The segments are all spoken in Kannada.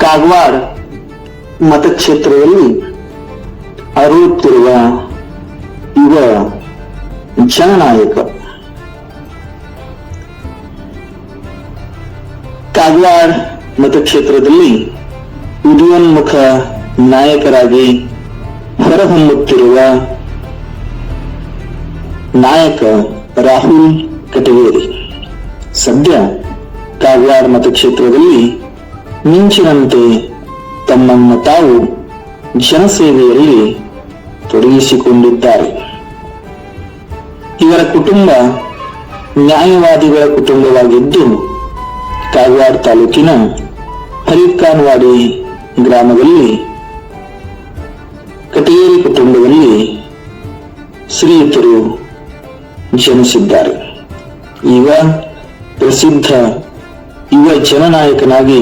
ಕಾಗವಾಡ ಮತಕ್ಷೇತ್ರದಲ್ಲಿ ಅರಳುತ್ತಿರುವ ಯುವ ಜನನಾಯಕ. ಕಾಗವಾಡ ಮತಕ್ಷೇತ್ರದಲ್ಲಿ ಉದಯೋನ್ಮುಖ ನಾಯಕರಾಗಿ ಹೊರಹೊಮ್ಮುತ್ತಿರುವ ನಾಯಕ ರಾಹುಲ್ ಕಟಗೇರಿ ಸದ್ಯ ಕಾಗವಾಡ ಮತಕ್ಷೇತ್ರದಲ್ಲಿ ಮಿಂಚಿನಂತೆ ತಮ್ಮನ್ನು ತಾವು ಜನಸೇವೆಯಲ್ಲಿ ತೊಡಗಿಸಿಕೊಂಡಿದ್ದಾರೆ. ಇವರ ಕುಟುಂಬ ನ್ಯಾಯವಾದಿಗಳ ಕುಟುಂಬವಾಗಿದ್ದು ಕಾಗವಾಡ ತಾಲೂಕಿನ ಹರಿಕಾನ್ವಾಡಿ ಗ್ರಾಮದಲ್ಲಿ ಕಟಗೇರಿ ಕುಟುಂಬದಲ್ಲಿ ಶ್ರೀಯುತರು ಜನಿಸಿದ್ದಾರೆ. ಈಗ ಪ್ರಸಿದ್ಧ ಯುವ ಜನನಾಯಕನಾಗಿ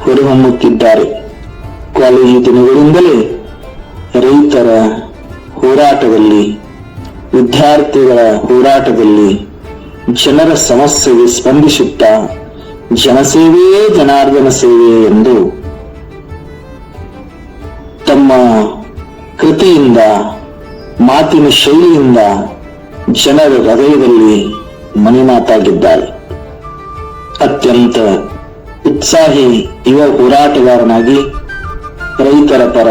ಹೊರಹೊಮ್ಮುತ್ತಿದ್ದಾರೆ. ಕಾಲೇಜು ದಿನಗಳಿಂದಲೇ ರೈತರ ಹೋರಾಟದಲ್ಲಿ, ವಿದ್ಯಾರ್ಥಿಗಳ ಹೋರಾಟದಲ್ಲಿ, ಜನರ ಸಮಸ್ಯೆಗೆ ಸ್ಪಂದಿಸುತ್ತಾ ಜನಸೇವೆಯೇ ಜನಾರ್ದನ ಸೇವೆ ಎಂದು ತಮ್ಮ ಕೃತಿಯಿಂದ, ಮಾತಿನ ಶೈಲಿಯಿಂದ ಜನರ ಹೃದಯದಲ್ಲಿ ಮನೆಮಾತಾಗಿದ್ದಾರೆ. ಅತ್ಯಂತ ಉತ್ಸಾಹಿ ಯುವ ಹೋರಾಟಗಾರನಾಗಿ ರೈತರ ಪರ,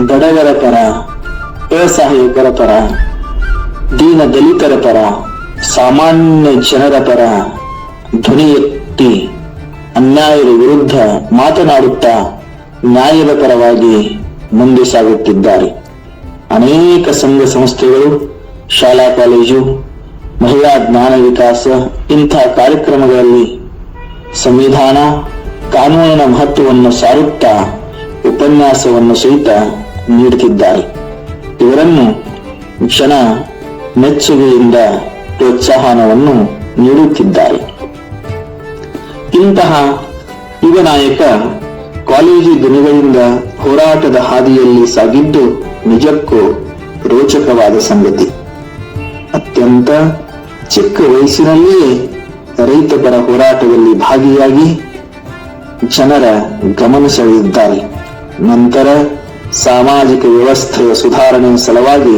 ಬಡವರ ಪರ, ಅಸಹಾಯಕರ ಪರ, ದೀನ ದಲಿತರ ಪರ, ಸಾಮಾನ್ಯ ಜನರ ಪರ ಧ್ವನಿ ಎತ್ತಿ ಅನ್ಯಾಯದ ವಿರುದ್ಧ ಮಾತನಾಡುತ್ತಾ ನ್ಯಾಯದ ಪರವಾಗಿ ಮುಂದೆ ಸಾಗುತ್ತಿದ್ದಾರೆ. ಅನೇಕ ಸಂಘ ಸಂಸ್ಥೆಗಳು, ಶಾಲಾ ಕಾಲೇಜು, ಮಹಿಳಾ ಜ್ಞಾನ ವಿಕಾಸ ಇಂತಹ ಕಾರ್ಯಕ್ರಮಗಳಲ್ಲಿ ಸಂವಿಧಾನ, ಕಾನೂನಿನ ಮಹತ್ವವನ್ನು ಸಾರುತ್ತಾ ಉಪನ್ಯಾಸವನ್ನು ಸಹಿತ ನೀಡುತ್ತಿದ್ದಾರೆ. ಇವರನ್ನು ಜನ ಮೆಚ್ಚುಗೆಯಿಂದ ಪ್ರೋತ್ಸಾಹನವನ್ನು ನೀಡುತ್ತಿದ್ದಾರೆ. ಇಂತಹ ಯುವ ನಾಯಕ ಕಾಲೇಜು ದಿನಗಳಿಂದ ಹೋರಾಟದ ಹಾದಿಯಲ್ಲಿ ಸಾಗಿದ್ದು ನಿಜಕ್ಕೂ ರೋಚಕವಾದ ಸಂಗತಿ. ಅತ್ಯಂತ ಚಿಕ್ಕ ವಯಸ್ಸಿನಲ್ಲಿಯೇ ರೈತ ಪರ ಹೋರಾಟದಲ್ಲಿ ಭಾಗಿಯಾಗಿ ಜನರ ಗಮನ ಸೆಳೆದಿದ್ದಾರೆ. ನಂತರ ಸಾಮಾಜಿಕ ವ್ಯವಸ್ಥೆಯ ಸುಧಾರಣೆ ಸಲುವಾಗಿ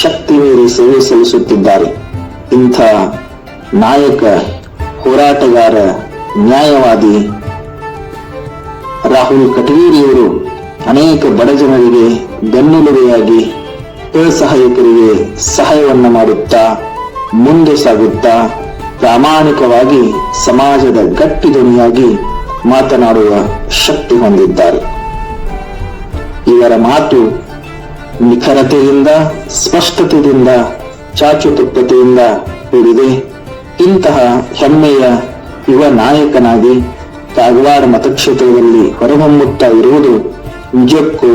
ಶಕ್ತಿ ಮೀರಿ ಸೇವೆ ಸಲ್ಲಿಸುತ್ತಿದ್ದಾರೆ. ಇಂಥ ನಾಯಕ, ಹೋರಾಟಗಾರ, ನ್ಯಾಯವಾದಿ ರಾಹುಲ್ ಕಟಗೇರಿಯವರು ಅನೇಕ ಬಡ ಜನರಿಗೆ ಬೆನ್ನೆಲುಬೆಯಾಗಿ, ಅಸಹಾಯಕರಿಗೆ ಸಹಾಯವನ್ನ ಮಾಡುತ್ತಾ ಮುಂದೆ ಸಾಗುತ್ತಾ ಪ್ರಾಮಾಣಿಕವಾಗಿ ಸಮಾಜದ ಗಟ್ಟಿ ಧ್ವನಿಯಾಗಿ ಮಾತನಾಡುವ ಶಕ್ತಿ ಹೊಂದಿದ್ದಾರೆ. ಇವರ ಮಾತು ನಿಖರತೆಯಿಂದ, ಸ್ಪಷ್ಟತೆಯಿಂದ, ಚಾಚುತಪ್ಪತೆಯಿಂದ ಕೂಡಿದೆ. ಇಂತಹ ಹೆಮ್ಮೆಯ ಯುವ ನಾಯಕನಾಗಿ ಕಾಗವಾಡ ಮತಕ್ಷೇತ್ರದಲ್ಲಿ ಹೊರಹೊಮ್ಮುತ್ತಾ ಇರುವುದು ನಿಜಕ್ಕೂ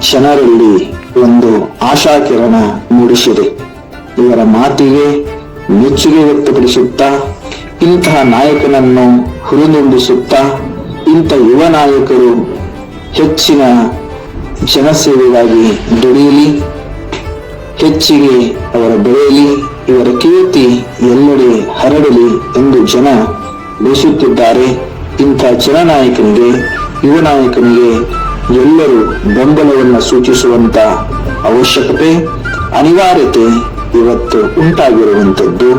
ಜನರಲ್ಲಿ ಒಂದು ಆಶಾಕಿರಣ ಮೂಡಿಸಿದೆ. ಇವರ ಮಾತಿಗೆ ಮೆಚ್ಚುಗೆ ವ್ಯಕ್ತಪಡಿಸುತ್ತಾ, ಇಂತಹ ನಾಯಕನನ್ನು ಹುರಿದುಂಬಿಸುತ್ತಾ, ಇಂಥ ಯುವ ನಾಯಕರು ಹೆಚ್ಚಿನ ಜನಸೇವೆಗಾಗಿ ದುಡಿಯಲಿ, ಹೆಚ್ಚಿಗೆ ಅವರ ಬೆಳೆಯಲಿ, ಇವರ ಕೀರ್ತಿ ಎಲ್ಲೆಡೆ ಹರಡಲಿ ಎಂದು ಜನ ಬಯಸುತ್ತಿದ್ದಾರೆ. ಇಂಥ ಜನನಾಯಕನಿಗೆ, ಯುವ ನಾಯಕನಿಗೆ ಎಲ್ಲರೂ ಬೆಂಬಲವನ್ನು ಸೂಚಿಸುವಂತ ಅವಶ್ಯಕತೆ, ಅನಿವಾರ್ಯತೆ ಇವತ್ತು ಉಂಟಾಗಿರುವಂಥದ್ದು.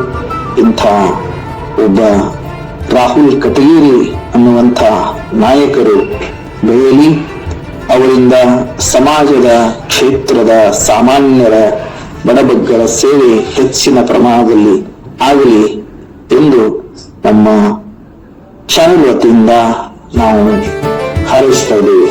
ಇಂಥ ಒಬ್ಬ ರಾಹುಲ್ ಕಟಗೇರಿ ಅನ್ನುವಂಥ ನಾಯಕರು ಬೆಳೆಯಲಿ, ಅವರಿಂದ ಸಮಾಜದ, ಕ್ಷೇತ್ರದ, ಸಾಮಾನ್ಯರ, ಬಡಬಗ್ಗರ ಸೇವೆ ಹೆಚ್ಚಿನ ಪ್ರಮಾಣದಲ್ಲಿ ಆಗಲಿ ಎಂದು ನಮ್ಮ ಚಾನೆಲ್ ವತಿಯಿಂದ ನಾವು ಹಾರೈಸ್ತಾ ಇದ್ದೇವೆ.